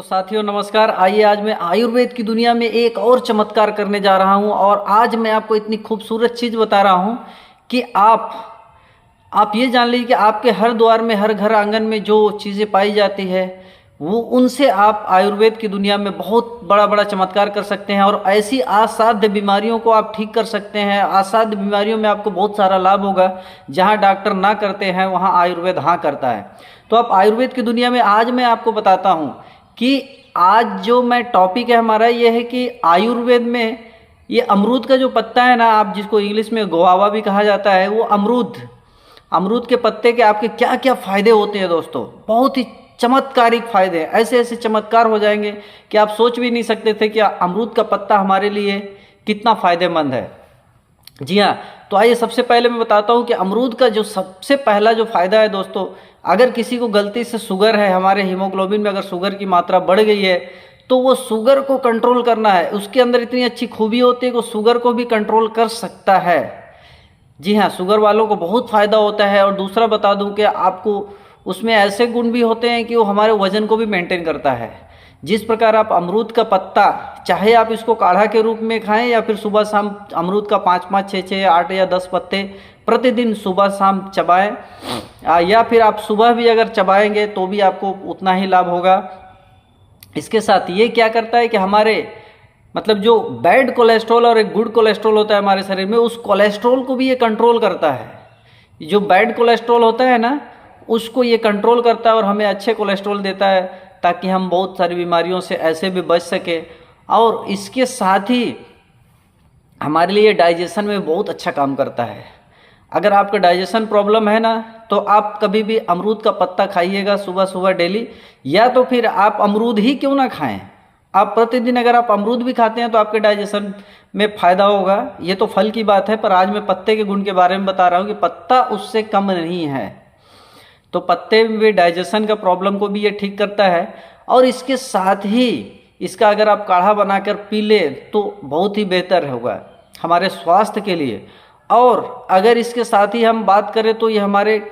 तो साथियों नमस्कार। आइए आज मैं आयुर्वेद की दुनिया में एक और चमत्कार करने जा रहा हूं और आज मैं आपको इतनी खूबसूरत चीज़ बता रहा हूं कि आप ये जान लीजिए कि आपके हर द्वार में, हर घर आंगन में जो चीज़ें पाई जाती है वो उनसे आप आयुर्वेद की दुनिया में बहुत बड़ा बड़ा चमत्कार कर सकते हैं और ऐसी असाध्य बीमारियों को आप ठीक कर सकते हैं। असाध्य बीमारियों में आपको बहुत सारा लाभ होगा। जहाँ डॉक्टर ना करते हैं वहाँ आयुर्वेद हाँ करता है। तो आप आयुर्वेद की दुनिया में आज मैं आपको बताता हूँ कि आज जो मैं टॉपिक है हमारा ये है कि आयुर्वेद में ये अमरूद का जो पत्ता है ना, आप जिसको इंग्लिश में गुआवा भी कहा जाता है, वो अमरूद के पत्ते के आपके क्या क्या फ़ायदे होते हैं दोस्तों। बहुत ही चमत्कारिक फ़ायदे हैं। ऐसे ऐसे चमत्कार हो जाएंगे कि आप सोच भी नहीं सकते थे कि अमरूद का पत्ता हमारे लिए कितना फ़ायदेमंद है। जी हाँ, तो आइए सबसे पहले मैं बताता हूँ कि अमरूद का जो सबसे पहला जो फ़ायदा है दोस्तों, अगर किसी को गलती से शुगर है, हमारे हीमोग्लोबिन में अगर शुगर की मात्रा बढ़ गई है तो वो शुगर को कंट्रोल करना है। उसके अंदर इतनी अच्छी खूबी होती है कि वो शुगर को भी कंट्रोल कर सकता है। जी हाँ, शुगर वालों को बहुत फ़ायदा होता है। और दूसरा बता दूं कि आपको उसमें ऐसे गुण भी होते हैं कि वो हमारे वज़न को भी मेंटेन करता है। जिस प्रकार आप अमरूद का पत्ता, चाहे आप इसको काढ़ा के रूप में खाएं या फिर सुबह शाम अमरूद का 5-5, 6-6, 8 या 10 पत्ते प्रतिदिन सुबह शाम चबाएं, या फिर आप सुबह भी अगर चबाएंगे तो भी आपको उतना ही लाभ होगा। इसके साथ ये क्या करता है कि हमारे मतलब जो बैड कोलेस्ट्रॉल और एक गुड कोलेस्ट्रॉल होता है हमारे शरीर में, उस कोलेस्ट्रॉल को भी ये कंट्रोल करता है। जो बैड कोलेस्ट्रॉल होता है ना, उसको ये कंट्रोल करता है और हमें अच्छे कोलेस्ट्रॉल देता है ताकि हम बहुत सारी बीमारियों से ऐसे भी बच सके। और इसके साथ ही हमारे लिए डाइजेशन में बहुत अच्छा काम करता है। अगर आपका डाइजेशन प्रॉब्लम है ना, तो आप कभी भी अमरूद का पत्ता खाइएगा सुबह सुबह डेली, या तो फिर आप अमरूद ही क्यों ना खाएं, आप प्रतिदिन अगर आप अमरूद भी खाते हैं तो आपके डाइजेशन में फ़ायदा होगा। ये तो फल की बात है, पर आज मैं पत्ते के गुण के बारे में बता रहा हूँ कि पत्ता उससे कम नहीं है। तो पत्ते में डाइजेशन का प्रॉब्लम को भी ये ठीक करता है। और इसके साथ ही इसका अगर आप काढ़ा बनाकर पी ले तो बहुत ही बेहतर होगा हमारे स्वास्थ्य के लिए। और अगर इसके साथ ही हम बात करें तो ये हमारे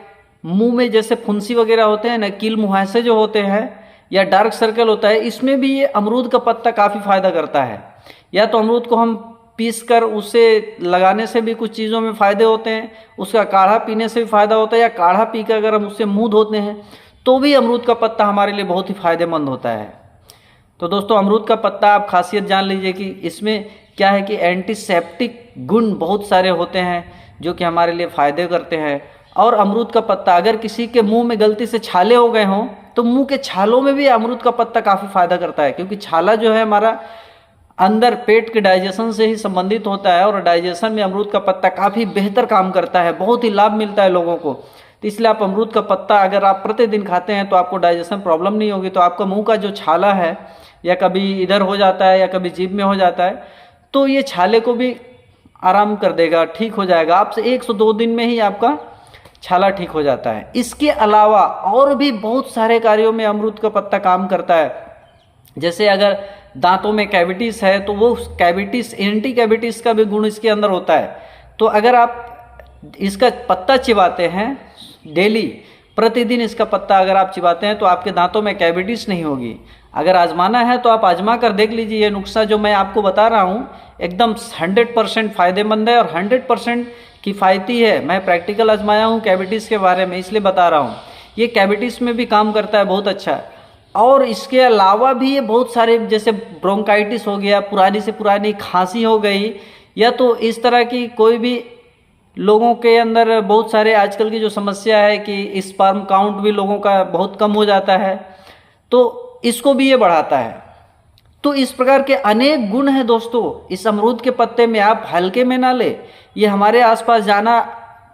मुंह में जैसे फुंसी वगैरह होते हैं ना, कील मुहासे जो होते हैं या डार्क सर्कल होता है, इसमें भी ये अमरूद का पत्ता काफ़ी फ़ायदा करता है। या तो अमरूद को हम पीस कर उसे लगाने से भी कुछ चीज़ों में फ़ायदे होते हैं, उसका काढ़ा पीने से भी फ़ायदा होता है, या काढ़ा पीकर अगर हम उससे मुंह धोते हैं तो भी अमरूद का पत्ता हमारे लिए बहुत ही फ़ायदेमंद होता है। तो दोस्तों अमरूद का पत्ता आप खासियत जान लीजिए कि इसमें क्या है कि एंटीसेप्टिक गुण बहुत सारे होते हैं जो कि हमारे लिए फ़ायदे करते हैं। और अमरूद का पत्ता अगर किसी के मुंह में गलती से छाले हो गए हों तो मुंह के छालों में भी अमरूद का पत्ता काफ़ी फ़ायदा करता है, क्योंकि छाला जो है हमारा अंदर पेट के डाइजेशन से ही संबंधित होता है और डाइजेशन में अमरूद का पत्ता काफ़ी बेहतर काम करता है, बहुत ही लाभ मिलता है लोगों को। तो इसलिए आप अमरूद का पत्ता अगर आप प्रतिदिन खाते हैं तो आपको डाइजेशन प्रॉब्लम नहीं होगी। तो आपका मुंह का जो छाला है या कभी इधर हो जाता है या कभी जीभ में हो जाता है, तो ये छाले को भी आराम कर देगा, ठीक हो जाएगा। आपसे 1 से 2 दिन में ही आपका छाला ठीक हो जाता है। इसके अलावा और भी बहुत सारे कार्यों में अमरूद का पत्ता काम करता है। जैसे अगर दांतों में कैविटीज़ है तो वो कैविटीज़, एंटी कैविटीज़ का भी गुण इसके अंदर होता है। तो अगर आप इसका पत्ता चिबाते हैं डेली, प्रतिदिन इसका पत्ता अगर आप चिबाते हैं तो आपके दांतों में कैविटीज़ नहीं होगी। अगर आजमाना है तो आप आजमा कर देख लीजिए। ये नुस्खा जो मैं आपको बता रहा हूँ एकदम 100% फ़ायदेमंद है और 100% किफ़ायती है। मैं प्रैक्टिकल आजमाया हूँ कैविटीज़ के बारे में, इसलिए बता रहा हूँ। ये कैविटीज़ में भी काम करता है बहुत अच्छा। और इसके अलावा भी ये बहुत सारे, जैसे ब्रोंकाइटिस हो गया, पुरानी से पुरानी खांसी हो गई, या तो इस तरह की कोई भी लोगों के अंदर बहुत सारे आजकल की जो समस्या है कि स्पर्म काउंट भी लोगों का बहुत कम हो जाता है, तो इसको भी ये बढ़ाता है। तो इस प्रकार के अनेक गुण हैं दोस्तों इस अमरूद के पत्ते में। आप हल्के में ना ले, ये हमारे आसपास जाना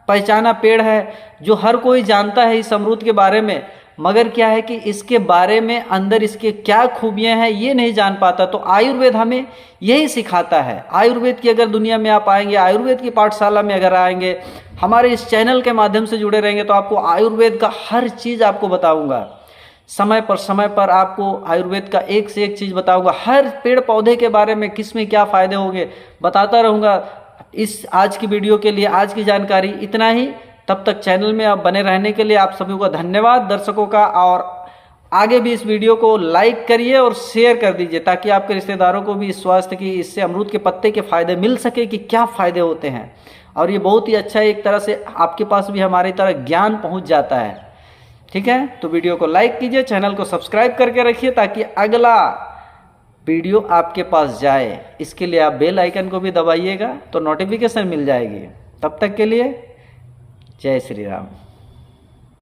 पहचाना पेड़ है जो हर कोई जानता है इस अमरूद के बारे में, मगर क्या है कि इसके बारे में अंदर इसके क्या खूबियां हैं ये नहीं जान पाता। तो आयुर्वेद हमें यही सिखाता है। आयुर्वेद की अगर दुनिया में आप आएंगे, आयुर्वेद की पाठशाला में अगर आएंगे, हमारे इस चैनल के माध्यम से जुड़े रहेंगे, तो आपको आयुर्वेद का हर चीज़ आपको बताऊंगा। समय पर आपको आयुर्वेद का एक से एक चीज़ बताऊंगा। हर पेड़ पौधे के बारे में किस में क्या फ़ायदे होंगे बताता रहूँगा। इस आज की वीडियो के लिए आज की जानकारी इतना ही। तब तक चैनल में आप बने रहने के लिए आप सभी को धन्यवाद दर्शकों का। और आगे भी इस वीडियो को लाइक करिए और शेयर कर दीजिए, ताकि आपके रिश्तेदारों को भी इस स्वास्थ्य की, इससे अमरूद के पत्ते के फ़ायदे मिल सके कि क्या फ़ायदे होते हैं। और ये बहुत ही अच्छा है, एक तरह से आपके पास भी हमारी तरह ज्ञान पहुंच जाता है। ठीक है, तो वीडियो को लाइक कीजिए, चैनल को सब्सक्राइब करके रखिए ताकि अगला वीडियो आपके पास जाए। इसके लिए आप बेल आइकन को भी दबाइएगा तो नोटिफिकेशन मिल जाएगी। तब तक के लिए जय श्री राम।